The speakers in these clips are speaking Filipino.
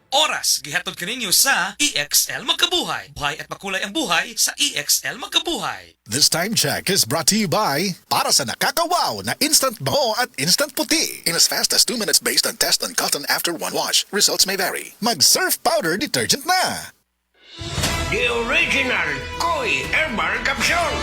Oras gihatod kaninyo sa EXL Magkabuhay. Buhay at makulay ang buhay sa EXL Magkabuhay. This time check is brought to you by para sa nakakawaw na instant baho at instant puti. In as fast as 2 minutes based on test on cotton after one wash. Results may vary. Mag-Surf Powder Detergent na! The original Koi Herbal Capsule.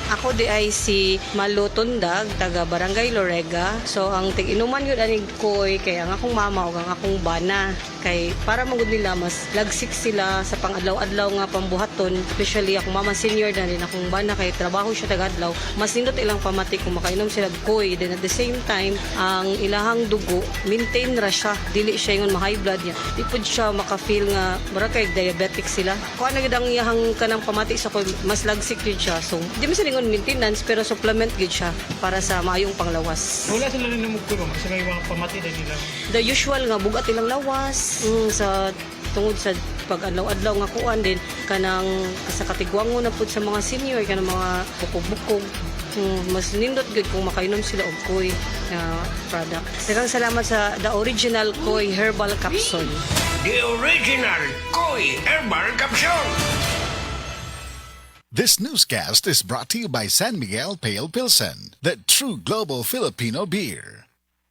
Ako di ay si Malu Tundag, taga Barangay Lorega. So ang tig-inuman yun aning koy, kaya ang akong mama o ang akong bana. Kay para magud nila mas lagsik sila sa pang-adlaw-adlaw nga pambuhaton. Especially akong mama senior na rin akong bana kay trabaho siya taga-adlaw. Mas nindot ilang pamati kung makainom sila og koy. Then at the same time, ang ilahang dugo, maintain ra siya. Dili siya yung ma-high blood niya. Di pud siya maka-feel nga mura kay diabetic sila. Kuha na gid ang iyahang kanang pamati sa koy, mas lagsik yun siya. So di man sila maintenance pero supplement gid siya para sa maayong panglawas. Wala sila rin namugkulong sa may mga pamati na nila. The usual nga bugat ilang lawas sa tungod sa pag-adlaw-adlaw nga kuan din kanang sa katigwango na pud sa mga senior kanang mga bukog-bukog. Mas nindot gud kung makainom sila og koy na product. Daghang salamat sa the original Koi Herbal Capsule. The original Koi Herbal Capsule. This newscast is brought to you by San Miguel Pale Pilsen, the true global Filipino beer.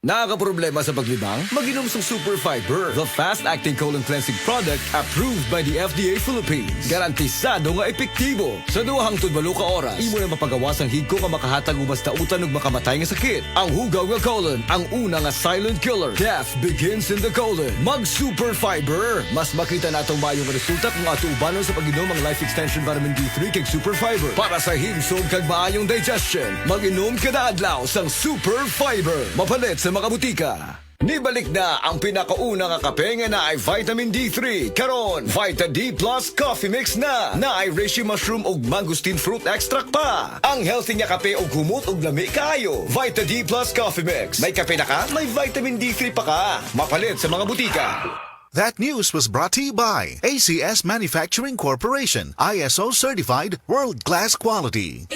Nakakaproblema sa paglibang? Mag-inom sa Super Fiber, the fast-acting colon cleansing product approved by the FDA Philippines. Garantisado nga epektibo. Sa duhang tudbalo ka oras, imo na mapagawas ang higko ka makahatag ubas tautan ug makamatay nga sakit. Ang hugaw nga colon, ang una nga silent killer. Death begins in the colon. Mag-Super Fiber. Mas makita natong mayong resulta kung ato ubanon sa pag-inom ang Life Extension Vitamin D3 kag Super Fiber. Para sa himsog kag maayong digestion, mag-inom kada adlaw sang Super Fiber. Mapalit sa mga butika. Nibalik na ang pinakauna nga kape nga na ay vitamin D3. Karon, Vita D Plus Coffee Mix na ay reishi mushroom ug mangosteen fruit extract pa. Ang healthy nga kape ug humot ug lami kaayo. Vita D Plus Coffee Mix. May kape na ka, may vitamin D3 pa ka. Mapalit sa mga butika. That news was brought to you by ACS Manufacturing Corporation, ISO certified world-class quality.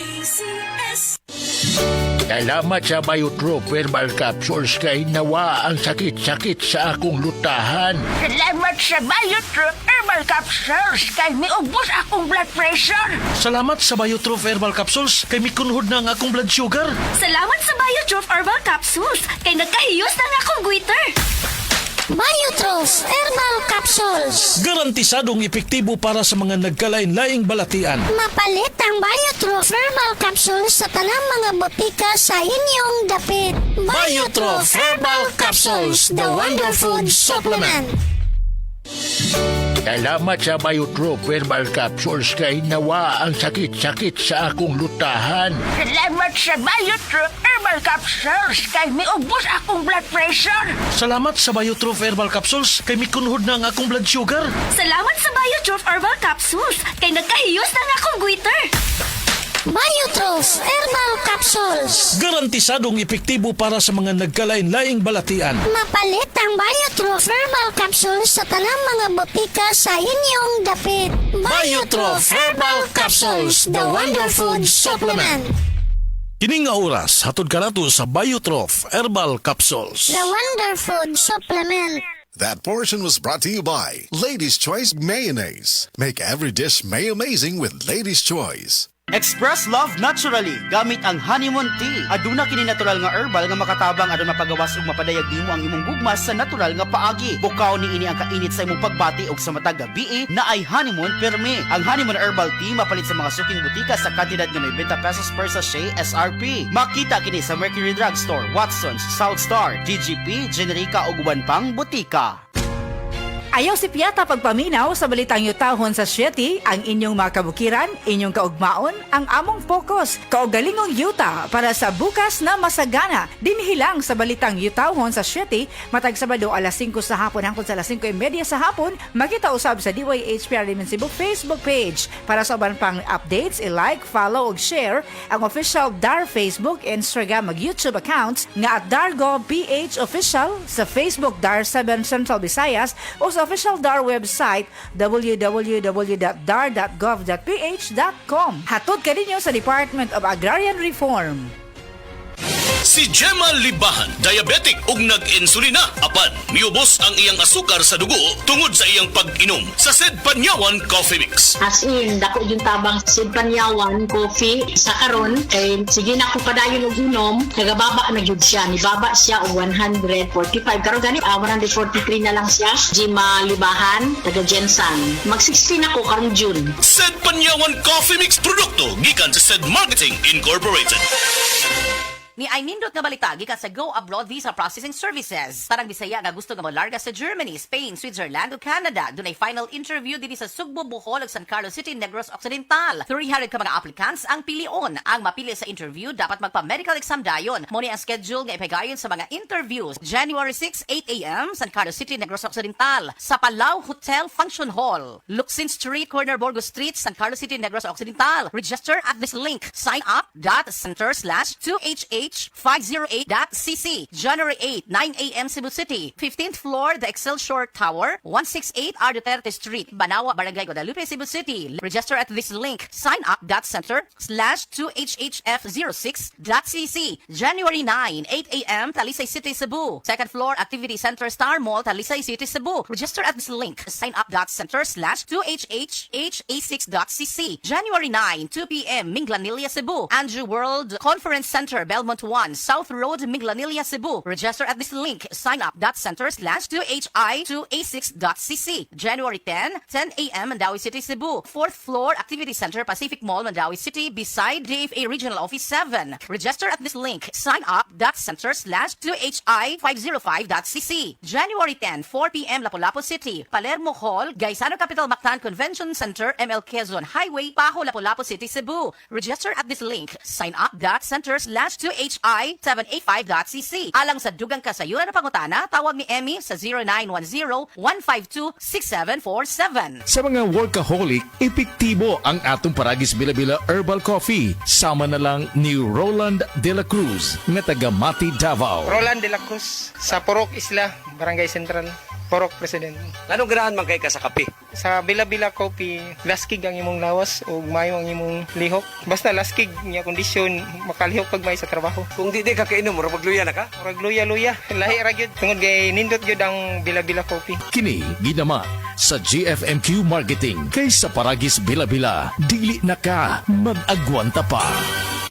Salamat sa Biotrop Herbal Capsules kay nawa ang sakit-sakit sa akong lutahan. Salamat sa Biotrop Herbal Capsules kay miubos akong blood pressure. Salamat sa Biotrop Herbal Capsules kay mikunhod na ang akong blood sugar. Salamat sa Biotrop Herbal Capsules kay nagkahiyos na nga akong goiter. Biotrop Herbal Capsules. Garantisadong epektibo para sa mga nagkalain-laing balatian. Mapalit ang Biotrop Herbal Capsules sa tanang mga botika sa inyong dapit. Biotrop Herbal Capsules, the Wonder Food Supplement. Salamat sa Biotrop Herbal Capsules kay nawa ang sakit-sakit sa akong lutahan. Salamat sa Biotrop Herbal Capsules kay miubos akong blood pressure. Salamat sa Biotrop Herbal Capsules kay mikunhod na ang akong blood sugar. Salamat sa Biotrop Herbal Capsules kay nagkahiyos na nga akong goiter. Biotrop Herbal Capsules. Garantisadong epektibo para sa mga nagkalain-laing balatian. Mapalit ang Biotrop Herbal Capsules sa tanang mga botika sa inyong dapit. Biotrop Herbal Capsules, the Wonder Food Supplement. Kining nga oras, hatod ka nato sa Biotrop Herbal Capsules. The Wonder Food Supplement. That portion was brought to you by Lady's Choice Mayonnaise. Make every dish may-amazing with Lady's Choice. Express love naturally gamit ang honeymoon tea. Aduna kini natural nga herbal nga makatabang aron mapagawas ug mapadayag nimo ang imong gugmas sa natural nga paagi. Bukaw ni ini ang kainit sa imong pagbati ug sa matag gabi na ay honeymoon permi. Ang honeymoon herbal tea mapalit sa mga suking butika sa kantidad nga 90 pesos per sachet SRP. Makita kini sa Mercury Drugstore, Watson's, South Star, DGP, Generica ug uban pang butika. Ayaw si Piata pagpaminaw sa balitang yutahon sa Sieti, ang inyong mga kabukiran, inyong kaugmaon, ang among focus, kaugalingong yuta para sa bukas na masagana. Dinhilang sa balitang yutahon sa Sieti, matag Sabado alas 5 sa hapon hangtod sa alas 5:30 sa hapon, makita usab sa DYHPR Limen Cebu Facebook page. Para sa uban pang updates, i-like, follow ug share ang official DAR Facebook, Instagram ug YouTube accounts nga at DarGovPH Official sa Facebook DAR 7 Central Visayas o sa official DAR website www.dar.gov.ph.com. Hatod ka ninyo sa Department of Agrarian Reform. Si Gemma Libahan, diabetic ug nag-insulina. Apan, miubos ang iyang asukar sa dugo tungod sa iyang pag-inom sa Sid Panyawan Coffee Mix. As in, dako yung tabang Sid Panyawan coffee sa karon kay sige na ako padayon og inom, nagababa na gyud siya. Nibaba siya og 145 karon gani 143 na lang siya. Gemma Libahan, taga Jensan. Mag-16 ako karong June. Sid Panyawan Coffee Mix produkto gikan sa Sid Marketing Incorporated. Ni ay nindot nga balita gikan sa Go Abroad Visa Processing Services. Tarang Bisaya nga gusto nga molarga sa Germany, Spain, Switzerland ug Canada. Dunay final interview dinhi sa Sugbo, Bohol ug San Carlos City, Negros Occidental. 300 ka mga applicants ang pilion. Ang mapili sa interview dapat magpa-medical exam dayon. Mo ni ang schedule nga ipagayon sa mga interviews. January 6, 8 a.m. San Carlos City, Negros Occidental. Sa Palau Hotel Function Hall, Luxin Street, corner Borgo Street, San Carlos City, Negros Occidental. Register at this link. signup.center/2HH508.cc. January 8, 9 a.m. Cebu City. 15th floor, the Excel Shore Tower, 168 R. Duterte Street, Banawa, Barangay Guadalupe, Cebu City. Register at this link. signup.center/2HHF06.cc. January 9, 8 a.m. Talisay City, Cebu. Second floor, Activity Center Star Mall, Talisay City, Cebu. Register at this link. signup.center/2HHH6.cc. January 9, 2 p.m. Minglanilla, Cebu. Andrew World Conference Center, Belmont 1, South Road, Minglanilla, Cebu. Register at this link. signup.center/2HI2A6.cc. January 10, 10 a.m. Mandawi City, Cebu. 4th floor, Activity Center, Pacific Mall, Mandawi City, beside DFA Regional Office 7. Register at this link. signup.center/2HI505.cc. January 10, 4 p.m. Lapu-Lapu City, Palermo Hall, Gaisano Capital Mactan Convention Center, ML Quezon Highway, Paho, Lapu-Lapu City, Cebu. Register at this link. signup.center/2HI785.cc. Alang sa dugang kasayuran na pangutana, tawag ni Emmy sa 0910-152-6747. Sa mga workaholic, epektibo ang atong Paragis Bila-Bila Herbal Coffee. Sama na lang ni Roland De La Cruz na taga Mati, Davao. Roland de la Cruz sa Porok Isla, Barangay Central. Porok President. Anong ganahan man kay ka sa kape? Sa Bila-Bila Coffee, laskig ang imong lawas o mayo ang imong lihok. Basta laskig niya kondisyon, makalihok pag may sa trabaho. Kung di ka kainom, mura magluya na ka? Murag luya-luya. Lahi ra gyud. Tungod kay nindot gyud ang Bila-Bila Coffee. Kini ginama sa GFMQ Marketing kay sa Paragis Bila-Bila. Dili na ka mag-agwanta pa.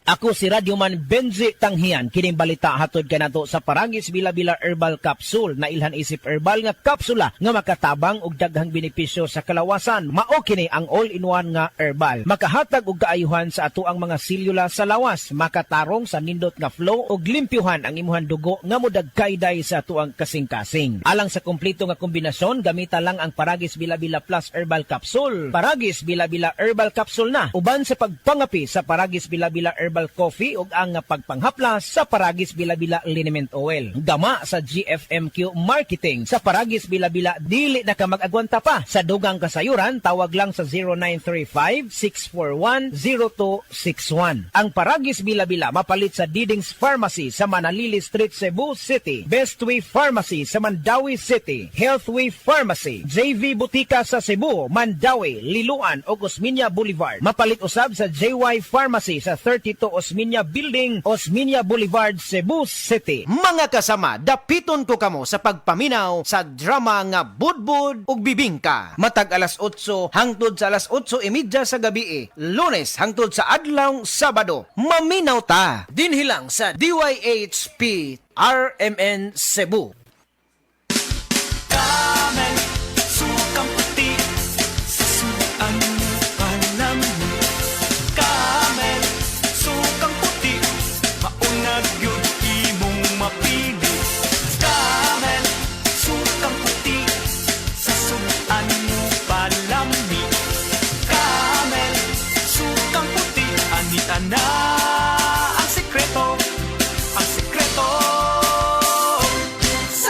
Ako si Radyoman Benji Tanghian, kining balita hatod kanato sa Paragis Bila-Bila Herbal Capsule na ilhan isip herbal nga kapsula nga makatabang og daghang benepisyo sa kalawasan. Mao kini ang all-in-one nga herbal. Makahatag og kaayuhan sa ato ang mga selula sa lawas, makatarong sa nindot nga flow og limpyuhan ang imuhang dugo nga modagkayday sa ato ang kasing-kasing. Alang sa kompleto nga kombinasyon, gamita lang ang Paragis Bila-Bila Plus Herbal Capsule. Paragis Bila-Bila Herbal Capsule na uban sa pagpangapi sa Paragis Bila-Bila Herbal Coffee ug ang pagpanghaplas sa Paragis Bila-Bila Liniment Oil. Gama sa GFMQ Marketing sa Paragis Bila-Bila, dili na ka mag-agwanta pa. Sa dugang kasayuran, tawag lang sa 0935-641-0261. Ang Paragis Bila-Bila mapalit sa Didings Pharmacy sa Manalili Street, Cebu City, Bestway Pharmacy sa Mandawi City, Healthway Pharmacy, JV Butika sa Cebu, Mandawi, Liloan ug Osmeña Boulevard. Mapalit usab sa JY Pharmacy sa 32 Osmeña Building, Osmeña Boulevard, Cebu City. Mga kasama, dapiton ko kamo sa pagpaminaw sa drama nga Budbud ug Bibingka. Matag alas 8 hangtod sa alas 8:30 sa gabi, Lunes hangtod sa adlaw Sabado. Maminaw ta dinhi lang sa DYHP RMN Cebu. Sukang puti sa suan palam. Camel, sukang puti, maunag yun imong mapili. Camel, sukang puti sa suan palam. Camel, sukang puti, ani-ana ang sekreto sa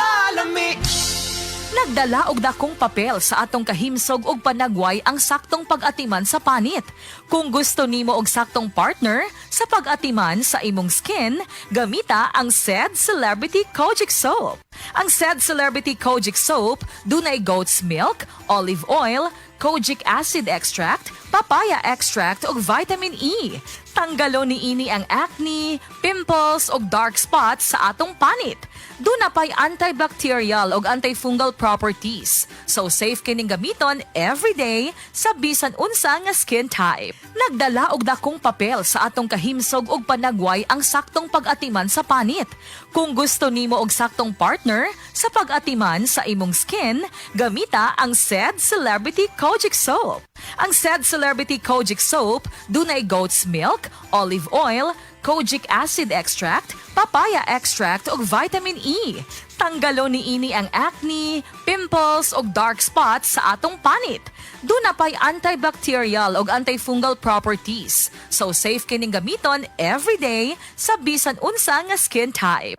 Nagdala og dakong papel sa atong kahimsog og panagway ang saktong pag-atiman sa panit. Kung gusto nimo og saktong partner sa pag-atiman sa imong skin, gamita ang SED Celebrity Kojic Soap. Ang SED Celebrity Kojic Soap dunay goat's milk, olive oil, kojic acid extract, papaya extract ug vitamin E. Tanggalo niini ang acne, pimples ug dark spots sa atong panit. Duna pay antibacterial ug antifungal properties. So safe kining gamiton every day sa bisan unsa nga skin type. Nagdala og dakong papel sa atong kahimsog ug panagway ang saktong pag-atiman sa panit. Kung gusto nimo og saktong partner sa pag-atiman sa imong skin, gamita ang SED Celebrity Kojic Soap. Ang SED Celebrity Kojic Soap dunay goat's milk, olive oil, kojic acid extract, papaya extract ug vitamin E. Tanggalo niini ang acne, pimples ug dark spots sa atong panit. Duna pay antibacterial ug antifungal properties. So safe kining gamiton every day sa bisan unsa nga skin type.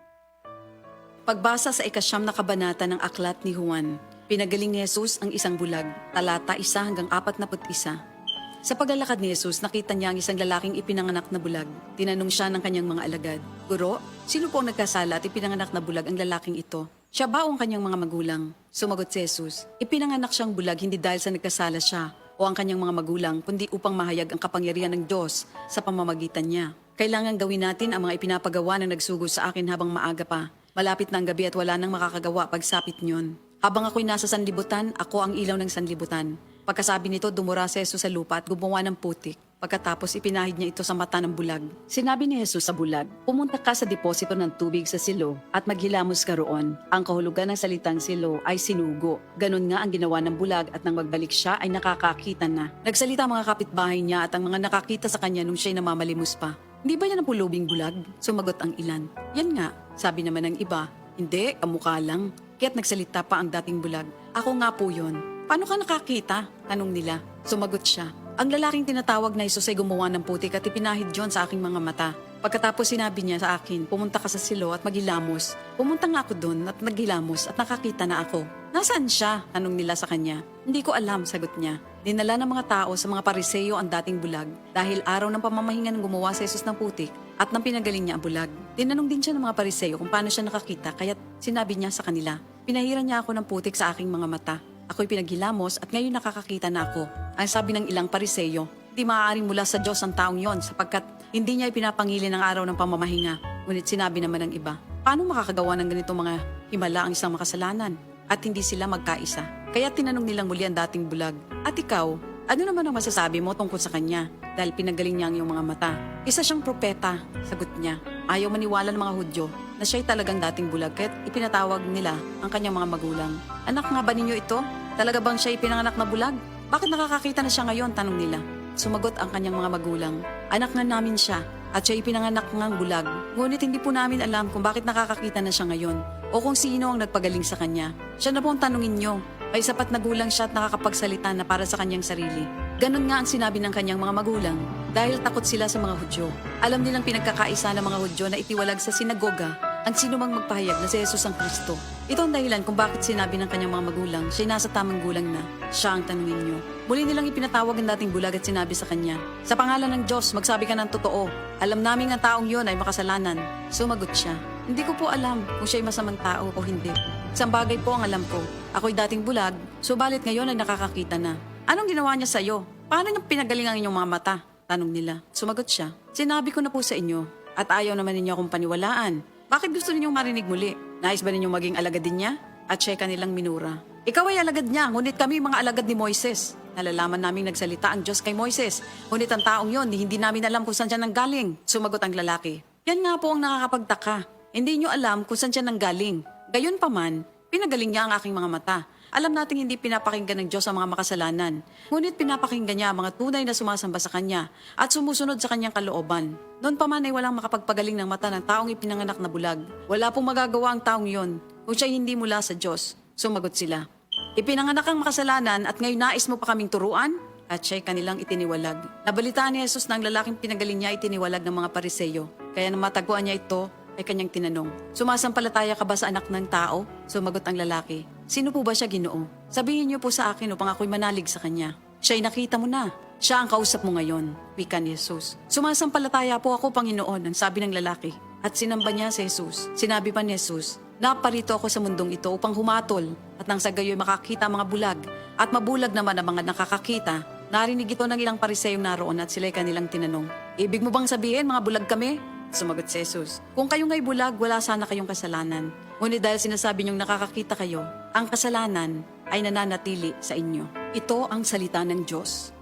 Pagbasa sa ikasyam na kabanata ng aklat ni Juan, pinagaling ni Jesus ang isang bulag, talata 1 hanggang 41. Sa paglalakad ni Jesus, nakita niya ang isang lalaking ipinanganak na bulag. Tinanong siya ng kanyang mga alagad, "Guro, sino po ang nagkasala at ipinanganak na bulag ang lalaking ito? Siya ba o ang kanyang mga magulang?" Sumagot si Jesus, "Ipinanganak siyang bulag hindi dahil sa nagkasala siya o ang kanyang mga magulang, kundi upang mahayag ang kapangyarihan ng Diyos sa pamamagitan niya. Kailangan gawin natin ang mga ipinapagawa na nagsugod sa akin habang maaga pa. Malapit na ang gabi at wala nang makakagawa pagsapit niyon. Habang ako'y nasa sanlibutan, ako ang ilaw ng sanlibutan." Pagkasabi nito, dumura si Jesus sa lupa at gumawa ng putik. Pagkatapos ipinahid niya ito sa mata ng bulag. Sinabi ni Jesus sa bulag, "Pumunta ka sa deposito ng tubig sa silo at maghilamos ka roon." Ang kahulugan ng salitang silo ay sinugo. Ganon nga ang ginawa ng bulag at nang magbalik siya ay nakakakita na. Nagsalita ang mga kapitbahay niya at ang mga nakakita sa kanya nung siya'y namamalimos pa. "Hindi ba yan ang pulubing bulag?" Sumagot ang ilan. "Yan nga," sabi naman ng iba. "Hindi, kamukha lang." Kaya't nagsalita pa ang dating bulag, "Ako nga po yun." "Paano ka nakakita?" tanong nila. Sumagot siya, "Ang lalaking tinatawag na Jesus ay gumawa ng putik at ipinahid yon sa aking mga mata. Pagkatapos sinabi niya sa akin, pumunta ka sa silo at maghilamos. Pumunta nga ako doon at naghilamos at nakakita na ako." "Nasaan siya?" tanong nila sa kanya. "Hindi ko alam," sagot niya. Dinala ng mga tao sa mga pariseyo ang dating bulag dahil araw ng pamamahinga ng gumawa si Jesus ng putik at nang pinagaling niya ang bulag. Tinanong din siya ng mga pariseyo kung paano siya nakakita kaya't sinabi niya sa kanila, "Pinahiran niya ako ng putik sa aking mga mata. Ako'y pinaghilamos at ngayon nakakakita na ako." Ang sabi ng ilang pariseyo, "Hindi maaaring mula sa Diyos ang taong yon sapagkat hindi niya ipinapangili ng araw ng pamamahinga." Ngunit sinabi naman ng iba, "Paano makakagawa ng ganito mga himala ang isang makasalanan?" At hindi sila magkaisa. Kaya tinanong nilang muli ang dating bulag, "At ikaw, ano naman ang masasabi mo tungkol sa kanya? Dahil pinagaling niya ang iyong mga mata." "Isa siyang propeta," sagot niya. Ayaw maniwala ng mga Hudyo na siya'y talagang dating bulag kaya't ipinatawag nila ang kanyang mga magulang. "Anak nga ba ninyo ito? Talaga bang siya ipinanganak na bulag? Bakit nakakakita na siya ngayon?" tanong nila. Sumagot ang kanyang mga magulang, "Anak nga namin siya at siya ipinanganak ngang bulag. Ngunit hindi po namin alam kung bakit nakakakita na siya ngayon o kung sino ang nagpagaling sa kanya. Siya na po ang tanungin niyo. May sapat na gulang siya at nakakapagsalita na para sa kanyang sarili." Ganon nga ang sinabi ng kanyang mga magulang dahil takot sila sa mga Hudyo. Alam nilang pinagkakaisa ng mga Hudyo na itiwalag sa sinagoga ang sino mang magpahayag na si Jesus ang Kristo. Ito ang dahilan kung bakit sinabi ng kanyang mga magulang siya'y nasa tamang gulang na. Siya ang tanungin niyo. Muli nilang ipinatawag ang dating bulag at sinabi sa kanya, "Sa pangalan ng Diyos, magsabi ka ng totoo. Alam namin ang taong yon ay makasalanan." Sumagot siya, "Hindi ko po alam kung siya'y masamang tao o hindi. Isang bagay po ang alam ko. Ako'y dating bulag, subalit ngayon ay nakakakita na." "Anong ginawa niya sa'yo? Paano niya pinagaling ang inyong mga mata?" tanong nila. Sumagot siya, "Sinabi ko na po sa inyo at ayaw naman ninyo akong paniwalaan. Bakit gusto ninyong marinig muli? Nais ba ninyong maging alagad din niya?" At siya'y kanilang minura. "Ikaw ay alagad niya, ngunit kami mga alagad ni Moises. Nalalaman naming nagsalita ang Diyos kay Moises, ngunit ang taong yon, hindi namin alam kung saan siya nanggaling." Sumagot ang lalaki, "Yan nga po ang nakakapagtaka. Hindi niyo alam kung saan siya nanggaling. Gayon pa man, pinagaling niya ang aking mga mata. Alam nating hindi pinapakinggan ng Diyos ang mga makasalanan, ngunit pinapakinggan niya ang mga tunay na sumasamba sa Kanya at sumusunod sa Kanyang kalooban. Noon pa man ay walang makapagpagaling ng mata ng taong ipinanganak na bulag. Wala pong magagawa ang taong yon kung siya hindi mula sa Diyos." Sumagot sila, "Ipinanganak ang makasalanan at ngayon nais mo pa kaming turuan?" At siya'y kanilang itiniwalag. Nabalitaan ni Jesus na ang lalaking pinagaling niya itiniwalag ng mga pariseyo. Kaya nang matagpuan niya ito, ay kanyang tinanong, "Sumasampalataya ka ba sa anak ng tao?" Sumagot ang lalaki, Sino po ba siya, Ginoo? Sabihin niyo po sa akin upang ako'y manalig sa kanya. Siya'y nakita mo na. Siya ang kausap mo ngayon, wika ni Jesus. Sumasampalataya po ako, Panginoon, ang sabi ng lalaki. At sinamba niya si Jesus. Sinabi pa ni Jesus, naparito ako sa mundong ito upang humatol at nang sa gayo'y makakita ang mga bulag at mabulag naman ang mga nakakakita. Narinig ito ng ilang pariseyong naroon at sila'y kanilang tinanong, ibig mo bang sabihin mga bulag kami? Sumagot si Jesus, kung kayo nga'y bulag, wala sana kayong kasalanan. Ngunit dahil sinasabi niyong nakakakita kayo, ang kasalanan ay nananatili sa inyo. Ito ang salita ng Diyos.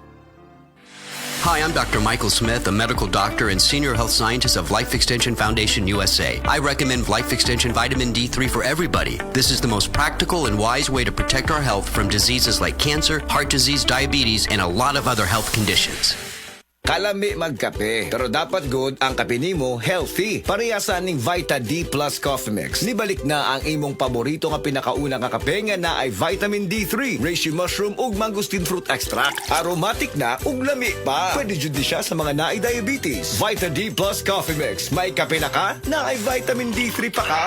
Hi, I'm Dr. Michael Smith, a medical doctor and senior health scientist of Life Extension Foundation USA. I recommend Life Extension Vitamin D3 for everybody. This is the most practical and wise way to protect our health from diseases like cancer, heart disease, diabetes, and a lot of other health conditions. Kalami magkape, pero dapat good ang kape nimo healthy. Parehasan ning Vita D Plus Coffee Mix. Nibalik na ang imong paborito nga pinakauna nga kape nga na ay vitamin D3, reishi mushroom ug mangosteen fruit extract. Aromatic na ug lami pa. Pwede jud ni siya sa mga naay diabetes. Vita D Plus Coffee Mix. May kape na ka, na ay vitamin D3 pa ka.